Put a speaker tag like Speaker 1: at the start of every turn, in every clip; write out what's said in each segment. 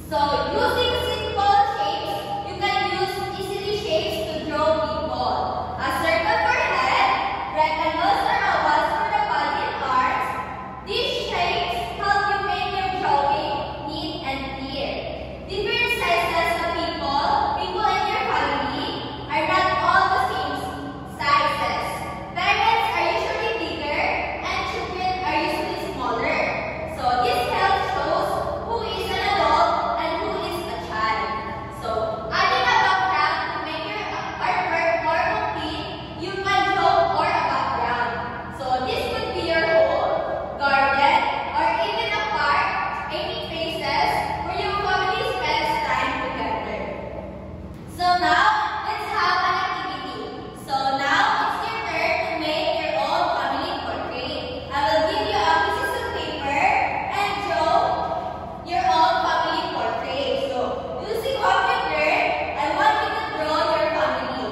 Speaker 1: So using simple shapes, you can use easily shapes to draw people. A circle for head, rectangles or ovals for the body and arms. These shapes help you make your drawing neat and clear. Different sizes of people in your family are not all the same sizes. Parents are usually bigger and children are usually smaller. So this helps shows who is an adult and who is a child. So adding a background to make your artwork more complete, you can draw or a background. So this could be your home, garden, or even a park, any places where your family spends time together. So now, let's have an activity. So now, it's your turn to make your own family portrait. I will give you a piece of paper and draw your own family portrait. So, using what you learned, I want you to draw your family.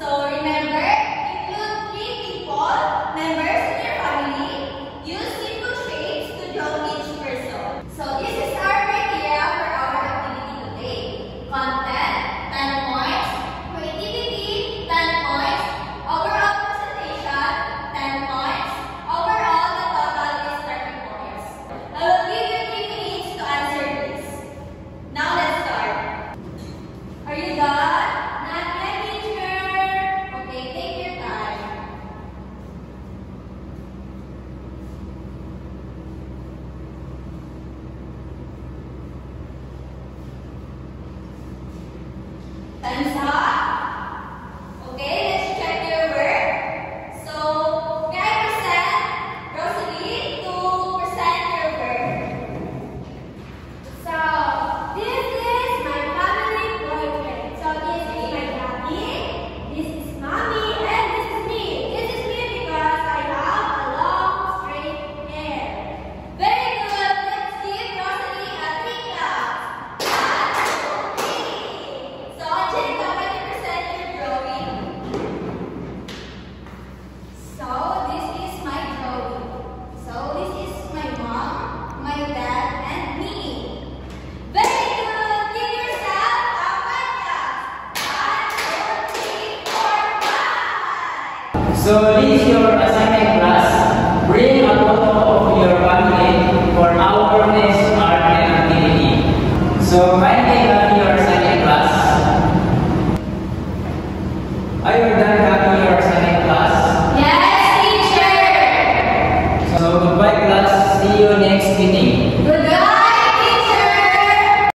Speaker 1: So, remember, include 3 people, members in your family. Use simple shapes to draw each person. So, this is our criteria for our activity today. Content, 10 points. Creativity, 10 points. Overall presentation, 10 points. Overall, the total is 30 points. I will give you 3 minutes to answer this. Now, let's start. Are you done? Not yet, teacher. Okay, take your time. Time's up. Okay, let's check your work. So, may I present Rosalie to present your work. So, this is my family portrait. So, this is my daddy, this is mommy, and this is me. This is me because I have a long, straight hair. Very good. Let's give Rosalie a 3 claps. 1, 2, 3. So, Angelica, can you present your drawing? So, this is my drawing. So, this is my mom, my dad, and me. Very good. Give yourself a 5 claps. 1, 2, 3, 4, 5.
Speaker 2: So this is your assignment class. Bring a photo of your family for our next art activity. So my name